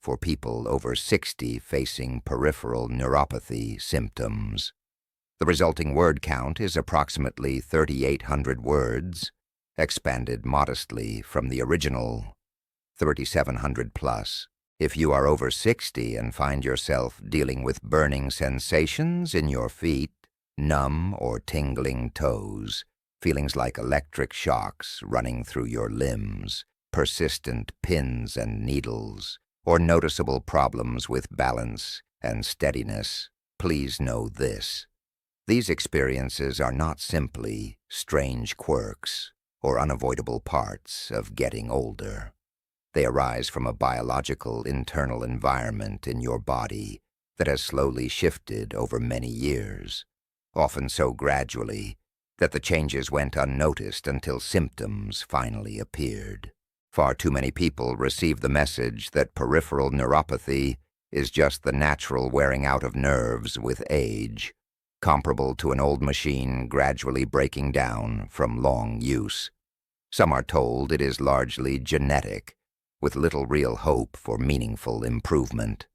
for people over 60 facing peripheral neuropathy symptoms. The resulting word count is approximately 3,800 words, expanded modestly from the original 3,700 plus. If you are over 60 and find yourself dealing with burning sensations in your feet, numb or tingling toes, feelings like electric shocks running through your limbs, persistent pins and needles, or noticeable problems with balance and steadiness, please know this. These experiences are not simply strange quirks or unavoidable parts of getting older. They arise from a biological internal environment in your body that has slowly shifted over many years, often so gradually that the changes went unnoticed until symptoms finally appeared. Far too many people receive the message that peripheral neuropathy is just the natural wearing out of nerves with age, comparable to an old machine gradually breaking down from long use. Some are told it is largely genetic, with little real hope for meaningful improvement.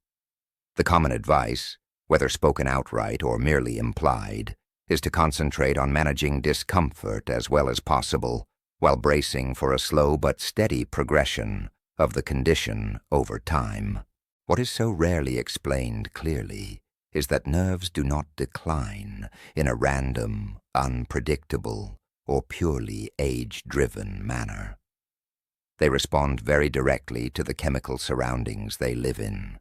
The common advice, whether spoken outright or merely implied, is to concentrate on managing discomfort as well as possible, while bracing for a slow but steady progression of the condition over time. What is so rarely explained clearly is that nerves do not decline in a random, unpredictable, or purely age-driven manner. They respond very directly to the chemical surroundings they live in,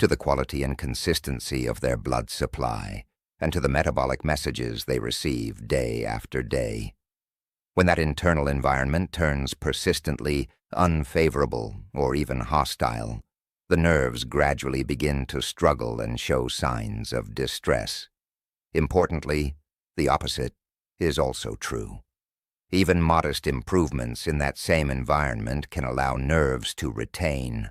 to the quality and consistency of their blood supply, and to the metabolic messages they receive day after day. When that internal environment turns persistently unfavorable or even hostile, the nerves gradually begin to struggle and show signs of distress. Importantly, the opposite is also true. Even modest improvements in that same environment can allow nerves to retain,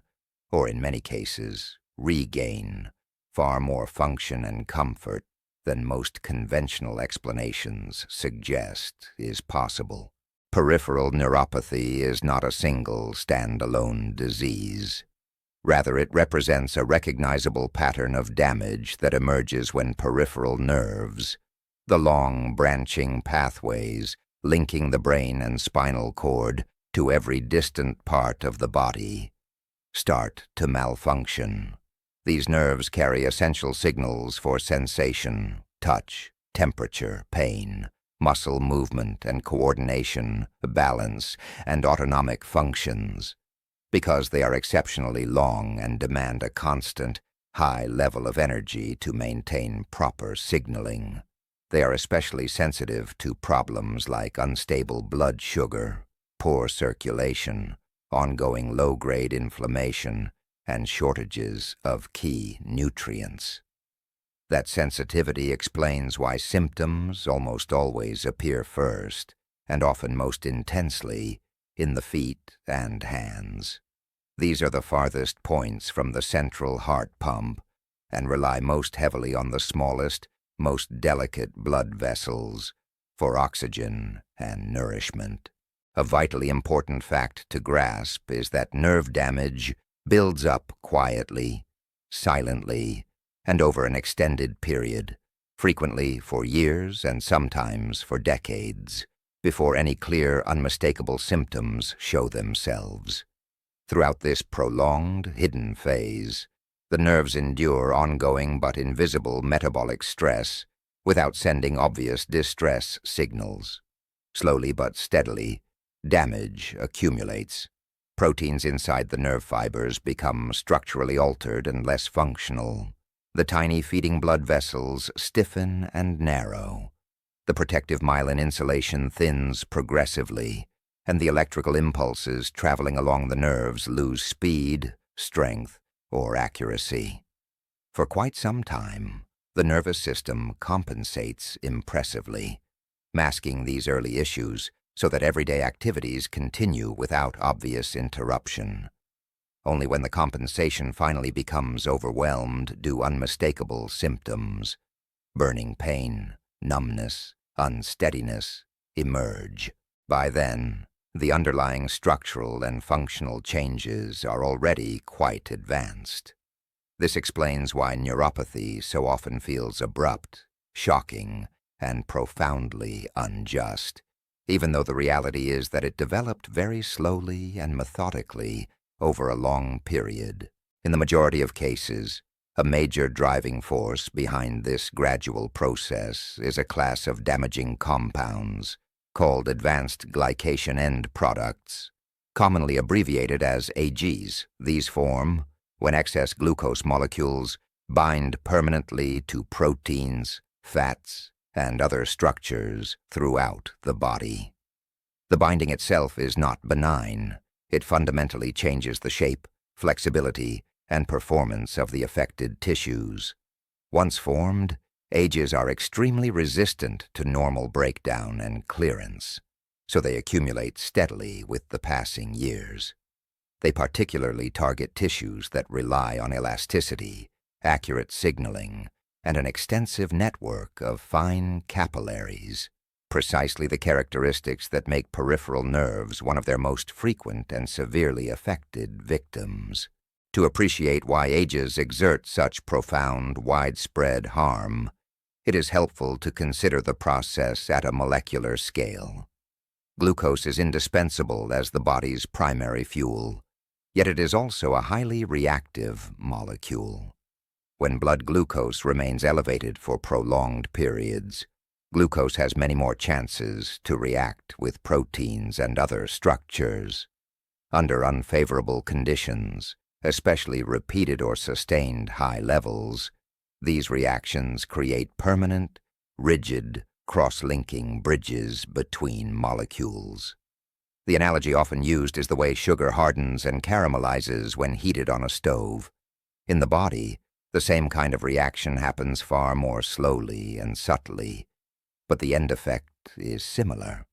or in many cases, regain, far more function and comfort than most conventional explanations suggest is possible. Peripheral neuropathy is not a single, stand-alone disease. Rather, it represents a recognizable pattern of damage that emerges when peripheral nerves, the long, branching pathways linking the brain and spinal cord to every distant part of the body, start to malfunction. These nerves carry essential signals for sensation, touch, temperature, pain, muscle movement and coordination, balance, and autonomic functions. Because they are exceptionally long and demand a constant, high level of energy to maintain proper signaling, they are especially sensitive to problems like unstable blood sugar, poor circulation, ongoing low-grade inflammation, and shortages of key nutrients. That sensitivity explains why symptoms almost always appear first, and often most intensely, in the feet and hands. These are the farthest points from the central heart pump and rely most heavily on the smallest, most delicate blood vessels for oxygen and nourishment. A vitally important fact to grasp is that nerve damage builds up quietly, silently, and over an extended period, frequently for years and sometimes for decades, before any clear, unmistakable symptoms show themselves. Throughout this prolonged, hidden phase, the nerves endure ongoing but invisible metabolic stress without sending obvious distress signals. Slowly but steadily, damage accumulates. Proteins inside the nerve fibers become structurally altered and less functional. The tiny feeding blood vessels stiffen and narrow. The protective myelin insulation thins progressively, and the electrical impulses traveling along the nerves lose speed, strength, or accuracy. For quite some time, the nervous system compensates impressively, masking these early issues so that everyday activities continue without obvious interruption. Only when the compensation finally becomes overwhelmed do unmistakable symptoms, burning pain, numbness, unsteadiness, emerge. By then, the underlying structural and functional changes are already quite advanced. This explains why neuropathy so often feels abrupt, shocking, and profoundly unjust, even though the reality is that it developed very slowly and methodically over a long period. In the majority of cases, a major driving force behind this gradual process is a class of damaging compounds called advanced glycation end products, commonly abbreviated as AGs. These form when excess glucose molecules bind permanently to proteins, fats, and other structures throughout the body. The binding itself is not benign. It fundamentally changes the shape, flexibility, and performance of the affected tissues. Once formed, AGs are extremely resistant to normal breakdown and clearance, so they accumulate steadily with the passing years. They particularly target tissues that rely on elasticity, accurate signaling, and an extensive network of fine capillaries, precisely the characteristics that make peripheral nerves one of their most frequent and severely affected victims. To appreciate why AGs exert such profound, widespread harm, it is helpful to consider the process at a molecular scale. Glucose is indispensable as the body's primary fuel, yet it is also a highly reactive molecule. When blood glucose remains elevated for prolonged periods, glucose has many more chances to react with proteins and other structures. Under unfavorable conditions, especially repeated or sustained high levels, these reactions create permanent, rigid, cross-linking bridges between molecules. The analogy often used is the way sugar hardens and caramelizes when heated on a stove. In the body, the same kind of reaction happens far more slowly and subtly, but the end effect is similar.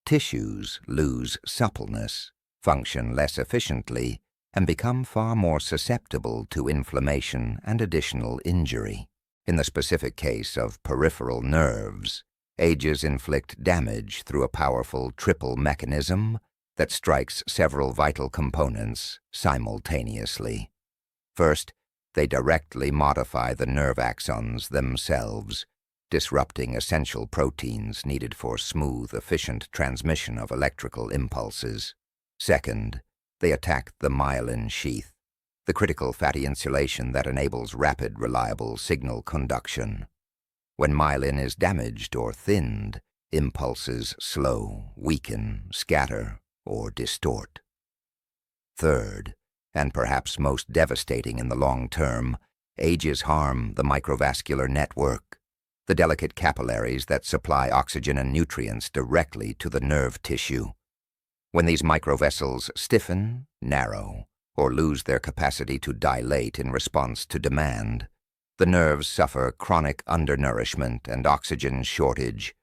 Tissues lose suppleness, function less efficiently, and become far more susceptible to inflammation and additional injury. In the specific case of peripheral nerves, AGs inflict damage through a powerful triple mechanism that strikes several vital components simultaneously. First, they directly modify the nerve axons themselves, disrupting essential proteins needed for smooth, efficient transmission of electrical impulses. Second, they attack the myelin sheath, the critical fatty insulation that enables rapid, reliable signal conduction. When myelin is damaged or thinned, impulses slow, weaken, scatter, or distort. Third, and perhaps most devastating in the long term, AGs harm the microvascular network, the delicate capillaries that supply oxygen and nutrients directly to the nerve tissue. When these microvessels stiffen, narrow, or lose their capacity to dilate in response to demand, the nerves suffer chronic undernourishment and oxygen shortage,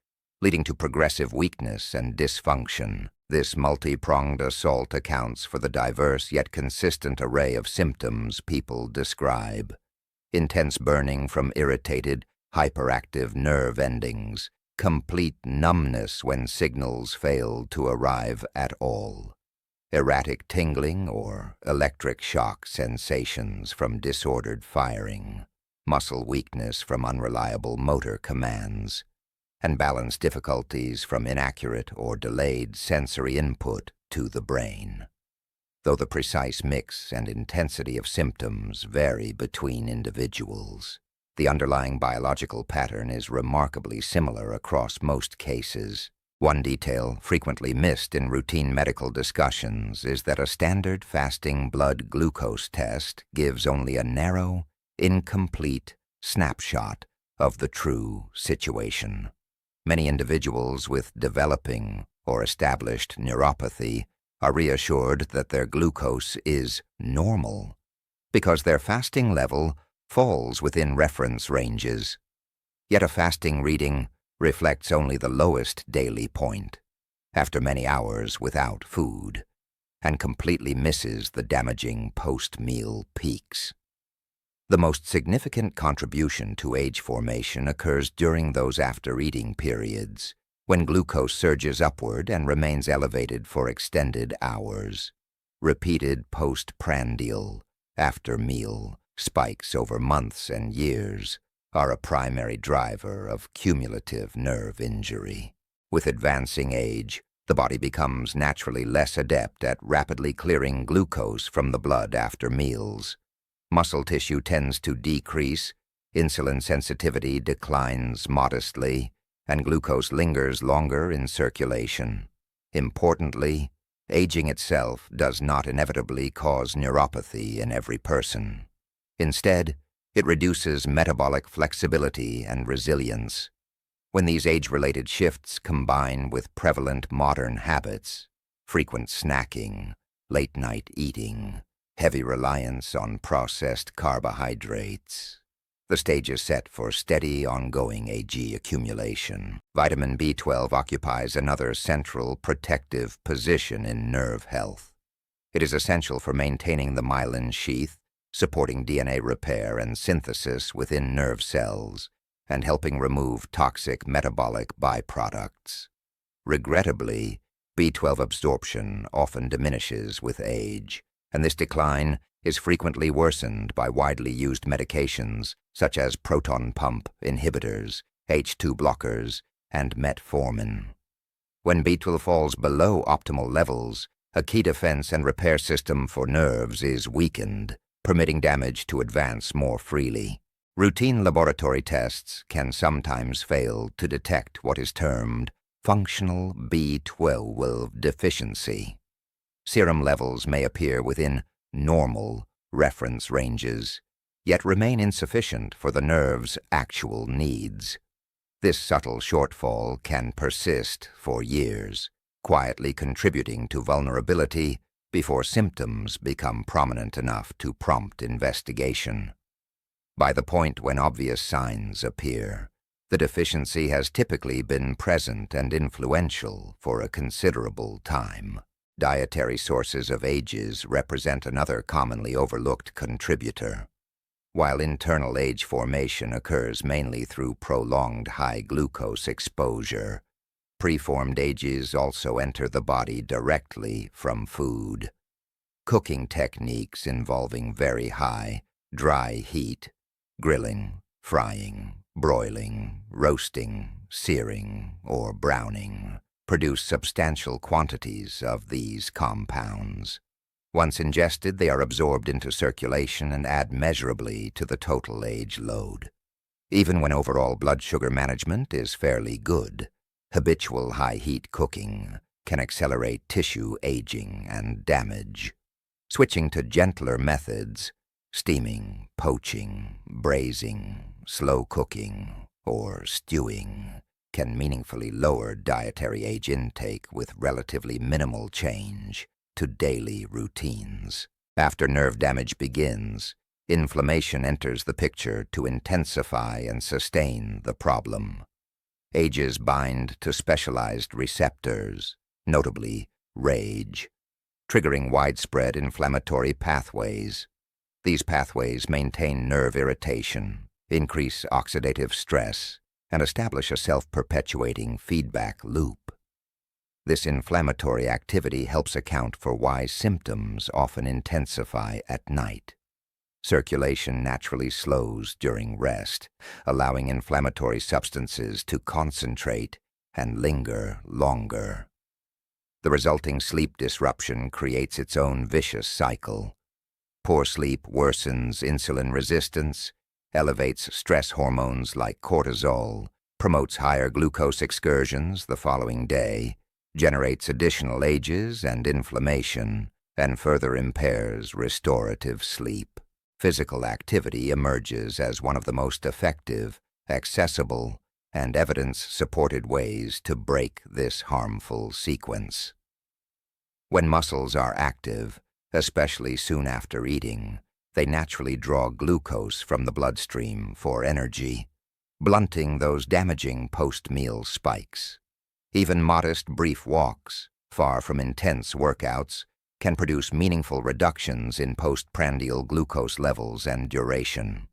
leading to progressive weakness and dysfunction. This multi-pronged assault accounts for the diverse yet consistent array of symptoms people describe. Intense burning from irritated, hyperactive nerve endings, complete numbness when signals fail to arrive at all, erratic tingling or electric shock sensations from disordered firing, muscle weakness from unreliable motor commands, and balance difficulties from inaccurate or delayed sensory input to the brain. Though the precise mix and intensity of symptoms vary between individuals, the underlying biological pattern is remarkably similar across most cases. One detail frequently missed in routine medical discussions is that a standard fasting blood glucose test gives only a narrow, incomplete snapshot of the true situation. Many individuals with developing or established neuropathy are reassured that their glucose is normal because their fasting level falls within reference ranges. Yet a fasting reading reflects only the lowest daily point after many hours without food and completely misses the damaging post-meal peaks. The most significant contribution to age formation occurs during those after-eating periods, when glucose surges upward and remains elevated for extended hours. Repeated postprandial, after-meal, spikes over months and years are a primary driver of cumulative nerve injury. With advancing age, the body becomes naturally less adept at rapidly clearing glucose from the blood after meals. Muscle tissue tends to decrease, insulin sensitivity declines modestly, and glucose lingers longer in circulation. Importantly, aging itself does not inevitably cause neuropathy in every person. Instead, it reduces metabolic flexibility and resilience. When these age-related shifts combine with prevalent modern habits, frequent snacking, late-night eating, heavy reliance on processed carbohydrates, the stage is set for steady, ongoing AG accumulation. Vitamin B12 occupies another central protective position in nerve health. It is essential for maintaining the myelin sheath, supporting DNA repair and synthesis within nerve cells, and helping remove toxic metabolic byproducts. Regrettably, B12 absorption often diminishes with age, and this decline is frequently worsened by widely used medications such as proton pump inhibitors, H2 blockers, and metformin. When B12 falls below optimal levels, a key defense and repair system for nerves is weakened, permitting damage to advance more freely. Routine laboratory tests can sometimes fail to detect what is termed functional B12 deficiency. Serum levels may appear within normal reference ranges, yet remain insufficient for the nerve's actual needs. This subtle shortfall can persist for years, quietly contributing to vulnerability before symptoms become prominent enough to prompt investigation. By the point when obvious signs appear, the deficiency has typically been present and influential for a considerable time. Dietary sources of ages represent another commonly overlooked contributor. While internal age formation occurs mainly through prolonged high glucose exposure, preformed ages also enter the body directly from food. Cooking techniques involving very high, dry heat, grilling, frying, broiling, roasting, searing, or browning, produce substantial quantities of these compounds. Once ingested, they are absorbed into circulation and add measurably to the total age load. Even when overall blood sugar management is fairly good, habitual high-heat cooking can accelerate tissue aging and damage. Switching to gentler methods, steaming, poaching, braising, slow cooking, or stewing, can meaningfully lower dietary age intake with relatively minimal change to daily routines. After nerve damage begins, inflammation enters the picture to intensify and sustain the problem. Ages bind to specialized receptors, notably rage, triggering widespread inflammatory pathways. These pathways maintain nerve irritation, increase oxidative stress, and establish a self-perpetuating feedback loop. This inflammatory activity helps account for why symptoms often intensify at night. Circulation naturally slows during rest, allowing inflammatory substances to concentrate and linger longer. The resulting sleep disruption creates its own vicious cycle. Poor sleep worsens insulin resistance, elevates stress hormones like cortisol, promotes higher glucose excursions the following day, generates additional ages and inflammation, and further impairs restorative sleep. Physical activity emerges as one of the most effective, accessible, and evidence-supported ways to break this harmful sequence. When muscles are active, especially soon after eating, they naturally draw glucose from the bloodstream for energy, blunting those damaging post-meal spikes. Even modest brief walks, far from intense workouts, can produce meaningful reductions in postprandial glucose levels and duration.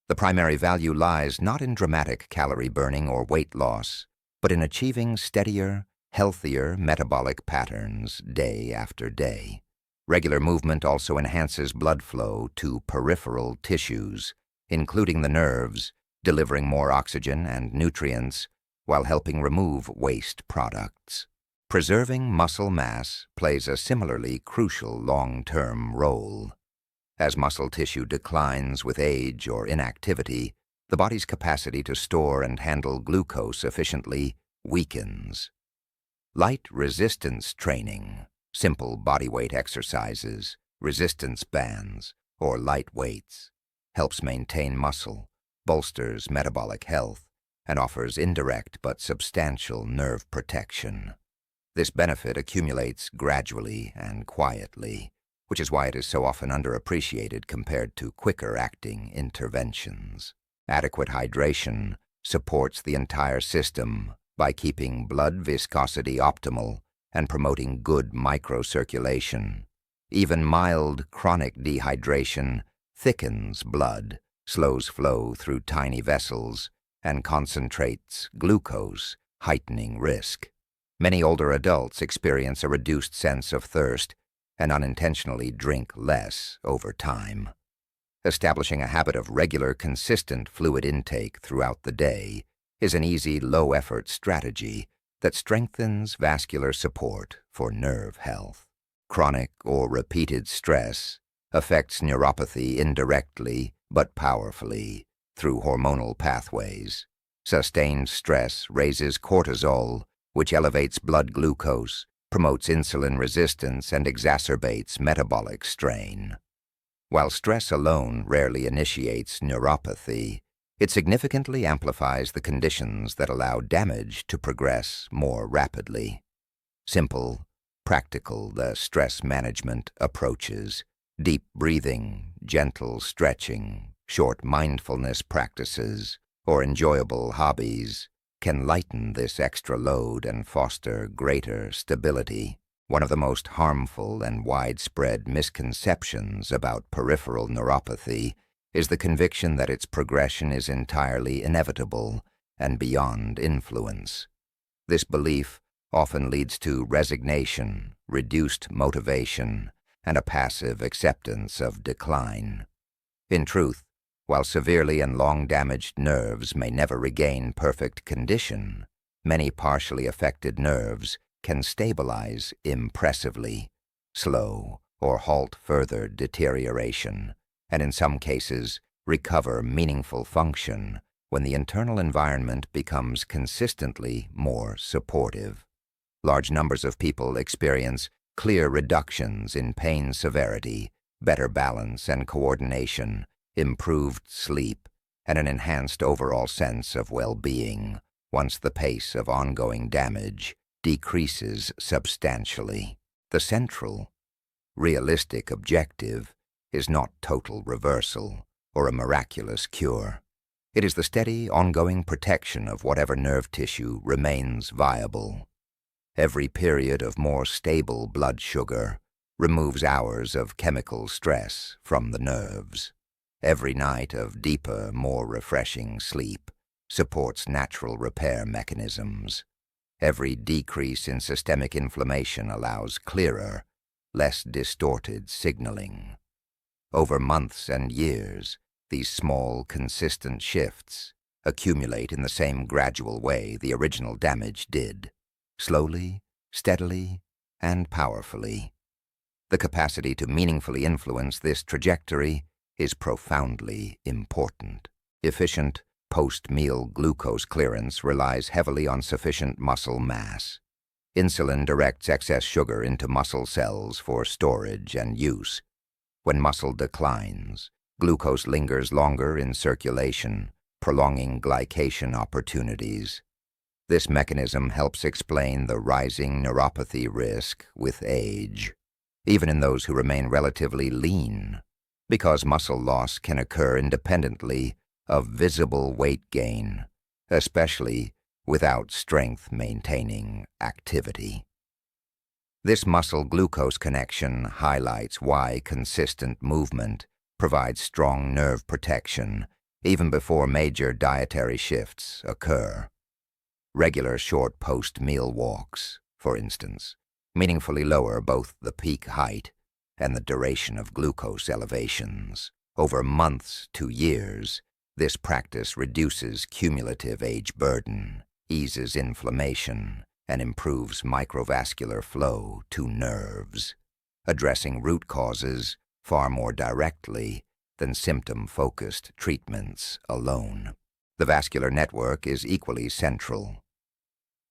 The primary value lies not in dramatic calorie burning or weight loss, but in achieving steadier, healthier metabolic patterns day after day. Regular movement also enhances blood flow to peripheral tissues, including the nerves, delivering more oxygen and nutrients while helping remove waste products. Preserving muscle mass plays a similarly crucial long-term role. As muscle tissue declines with age or inactivity, the body's capacity to store and handle glucose efficiently weakens. Light resistance training, simple bodyweight exercises, resistance bands, or light weights, helps maintain muscle, bolsters metabolic health, and offers indirect but substantial nerve protection. This benefit accumulates gradually and quietly, which is why it is so often underappreciated compared to quicker-acting interventions. Adequate hydration supports the entire system by keeping blood viscosity optimal and promoting good microcirculation. Even mild chronic dehydration thickens blood, slows flow through tiny vessels, and concentrates glucose, heightening risk. Many older adults experience a reduced sense of thirst and unintentionally drink less over time. Establishing a habit of regular, consistent fluid intake throughout the day is an easy, low-effort strategy that strengthens vascular support for nerve health. Chronic or repeated stress affects neuropathy indirectly but powerfully through hormonal pathways. Sustained stress raises cortisol, which elevates blood glucose, promotes insulin resistance, and exacerbates metabolic strain. While stress alone rarely initiates neuropathy, it significantly amplifies the conditions that allow damage to progress more rapidly. Simple, practical the stress management approaches, deep breathing, gentle stretching, short mindfulness practices, or enjoyable hobbies can lighten this extra load and foster greater stability. One of the most harmful and widespread misconceptions about peripheral neuropathy is the conviction that its progression is entirely inevitable and beyond influence. This belief often leads to resignation, reduced motivation, and a passive acceptance of decline. In truth, while severely and long-damaged nerves may never regain perfect condition, many partially affected nerves can stabilize impressively, slow or halt further deterioration, and in some cases recover meaningful function when the internal environment becomes consistently more supportive. Large numbers of people experience clear reductions in pain severity, better balance and coordination, improved sleep, and an enhanced overall sense of well-being once the pace of ongoing damage decreases substantially. The central, realistic objective is not total reversal or a miraculous cure. It is the steady, ongoing protection of whatever nerve tissue remains viable. Every period of more stable blood sugar removes hours of chemical stress from the nerves. Every night of deeper, more refreshing sleep supports natural repair mechanisms. Every decrease in systemic inflammation allows clearer, less distorted signaling. Over months and years, these small, consistent shifts accumulate in the same gradual way the original damage did, slowly, steadily, and powerfully. The capacity to meaningfully influence this trajectory is profoundly important. Efficient, post-meal glucose clearance relies heavily on sufficient muscle mass. Insulin directs excess sugar into muscle cells for storage and use. When muscle declines, glucose lingers longer in circulation, prolonging glycation opportunities. This mechanism helps explain the rising neuropathy risk with age, even in those who remain relatively lean, because muscle loss can occur independently of visible weight gain, especially without strength-maintaining activity. This muscle-glucose connection highlights why consistent movement provides strong nerve protection even before major dietary shifts occur. Regular short post-meal walks, for instance, meaningfully lower both the peak height and the duration of glucose elevations. Over months to years, this practice reduces cumulative age burden, eases inflammation, and improves microvascular flow to nerves, addressing root causes far more directly than symptom-focused treatments alone. The vascular network is equally central.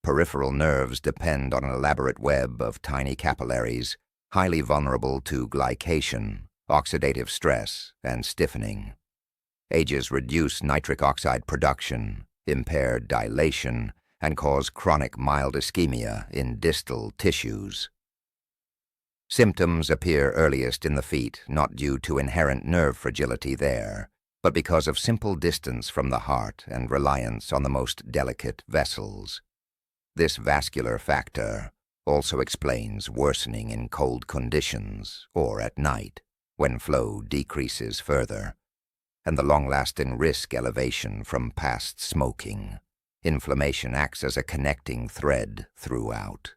Peripheral nerves depend on an elaborate web of tiny capillaries, highly vulnerable to glycation, oxidative stress, and stiffening. Ages reduce nitric oxide production, impair dilation, and cause chronic mild ischemia in distal tissues. Symptoms appear earliest in the feet, not due to inherent nerve fragility there, but because of simple distance from the heart and reliance on the most delicate vessels. This vascular factor also explains worsening in cold conditions or at night, when flow decreases further, and the long-lasting risk elevation from past smoking. Inflammation acts as a connecting thread throughout.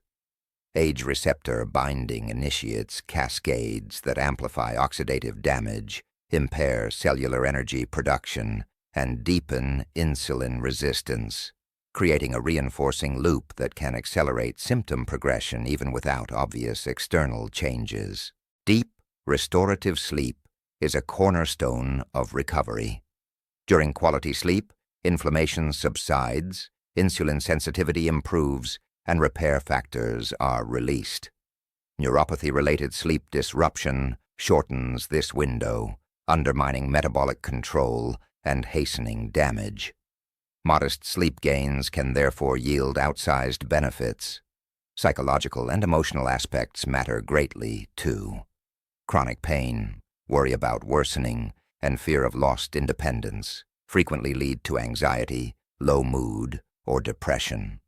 Age receptor binding initiates cascades that amplify oxidative damage, impair cellular energy production, and deepen insulin resistance, creating a reinforcing loop that can accelerate symptom progression even without obvious external changes. Deep, restorative sleep is a cornerstone of recovery. During quality sleep, inflammation subsides, insulin sensitivity improves, and repair factors are released. Neuropathy-related sleep disruption shortens this window, undermining metabolic control and hastening damage. Modest sleep gains can therefore yield outsized benefits. Psychological and emotional aspects matter greatly, too. Chronic pain, worry about worsening, and fear of lost independence frequently lead to anxiety, low mood, or depression.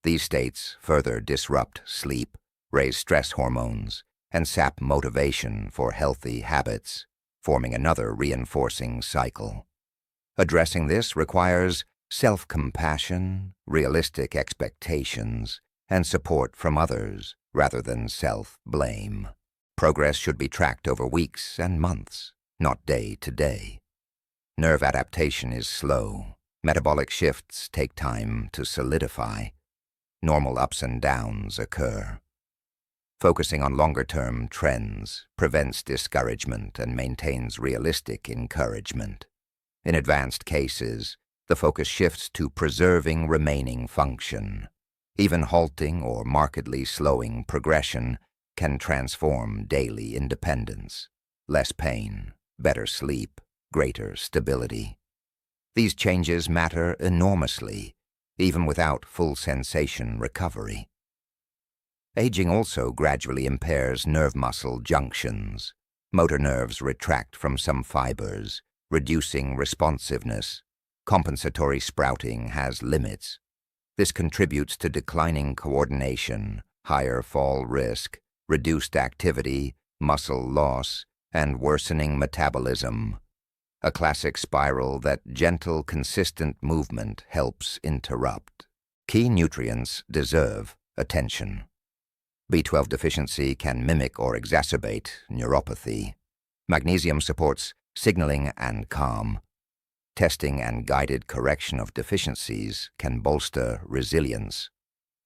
These states further disrupt sleep, raise stress hormones, and sap motivation for healthy habits, forming another reinforcing cycle. Addressing this requires self-compassion, realistic expectations, and support from others rather than self-blame. Progress should be tracked over weeks and months, not day to day. Nerve adaptation is slow. Metabolic shifts take time to solidify. Normal ups and downs occur. Focusing on longer-term trends prevents discouragement and maintains realistic encouragement. In advanced cases, the focus shifts to preserving remaining function. Even halting or markedly slowing progression can transform daily independence. Less pain, better sleep, greater stability. These changes matter enormously, even without full sensation recovery. Aging also gradually impairs nerve muscle junctions. Motor nerves retract from some fibers, reducing responsiveness. Compensatory sprouting has limits. This contributes to declining coordination, higher fall risk, reduced activity, muscle loss, and worsening metabolism. A classic spiral that gentle, consistent movement helps interrupt. Key nutrients deserve attention. B12 deficiency can mimic or exacerbate neuropathy. Magnesium supports signaling and calm. Testing and guided correction of deficiencies can bolster resilience.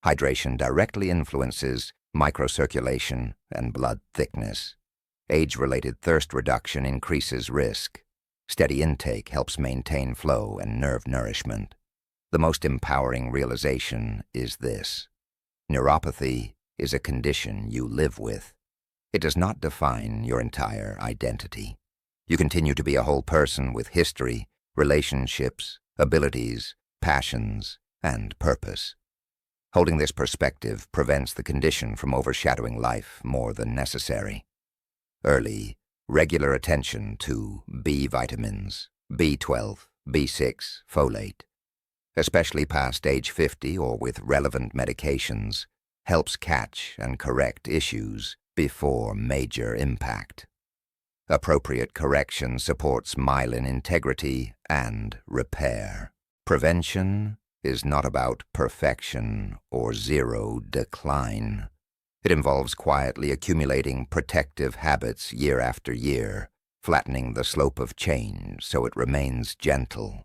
Hydration directly influences microcirculation and blood thickness. Age-related thirst reduction increases risk. Steady intake helps maintain flow and nerve nourishment. The most empowering realization is this: neuropathy is a condition you live with. It does not define your entire identity. You continue to be a whole person with history, relationships, abilities, passions, and purpose. Holding this perspective prevents the condition from overshadowing life more than necessary. Early, regular attention to B vitamins, B12, B6, folate, especially past age 50 or with relevant medications, helps catch and correct issues before major impact. Appropriate correction supports myelin integrity and repair. Prevention is not about perfection or zero decline. It involves quietly accumulating protective habits year after year, flattening the slope of change so it remains gentle.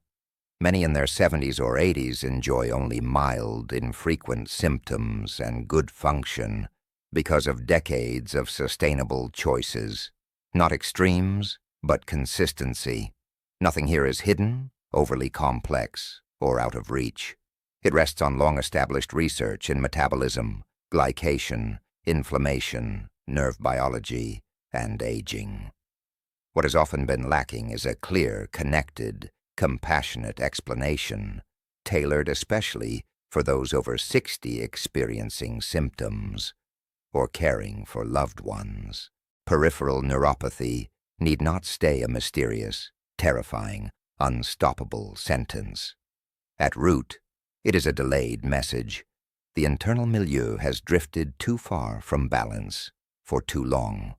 Many in their 70s or 80s enjoy only mild, infrequent symptoms and good function because of decades of sustainable choices. Not extremes, but consistency. Nothing here is hidden, overly complex, or out of reach. It rests on long-established research in metabolism, glycation, inflammation, nerve biology, and aging. What has often been lacking is a clear, connected, compassionate explanation, tailored especially for those over 60 experiencing symptoms or caring for loved ones. Peripheral neuropathy need not stay a mysterious, terrifying, unstoppable sentence. At root, it is a delayed message. The internal milieu has drifted too far from balance for too long.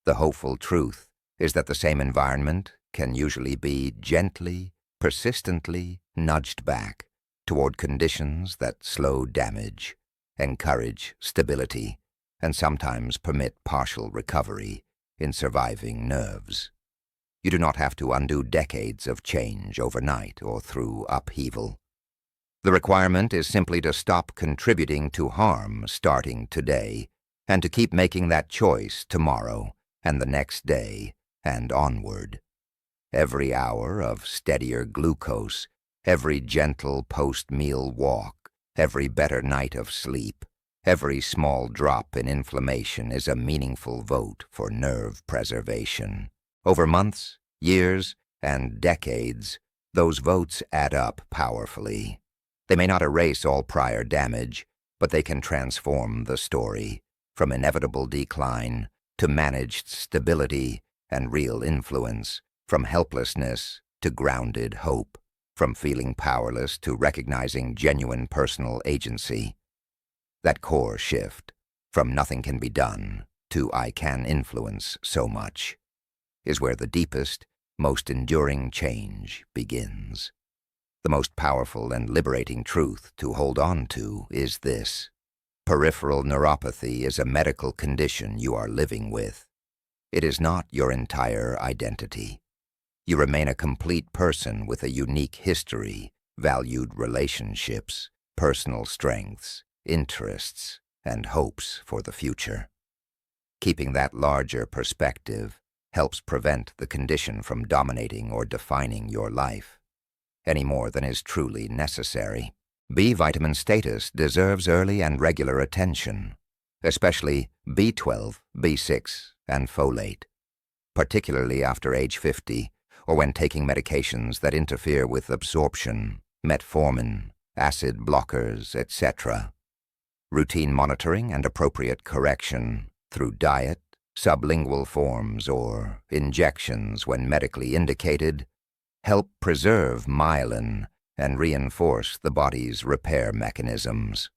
The hopeful truth is that the same environment can usually be gently, persistently nudged back toward conditions that slow damage, encourage stability, and sometimes permit partial recovery in surviving nerves. You do not have to undo decades of change overnight or through upheaval. The requirement is simply to stop contributing to harm starting today, and to keep making that choice tomorrow and the next day and onward. Every hour of steadier glucose, every gentle post-meal walk, every better night of sleep, every small drop in inflammation is a meaningful vote for nerve preservation. Over months, years, and decades, those votes add up powerfully. They may not erase all prior damage, but they can transform the story, from inevitable decline to managed stability and real influence, from helplessness to grounded hope, from feeling powerless to recognizing genuine personal agency. That core shift, from nothing can be done to I can influence so much, is where the deepest, most enduring change begins. The most powerful and liberating truth to hold on to is this: peripheral neuropathy is a medical condition you are living with. It is not your entire identity. You remain a complete person with a unique history, valued relationships, personal strengths, interests, and hopes for the future. Keeping that larger perspective helps prevent the condition from dominating or defining your life, any more than is truly necessary. B vitamin status deserves early and regular attention, especially B12, B6, and folate, particularly after age 50 or when taking medications that interfere with absorption, metformin, acid blockers, etc. Routine monitoring and appropriate correction through diet, sublingual forms, or injections when medically indicated help preserve myelin and reinforce the body's repair mechanisms.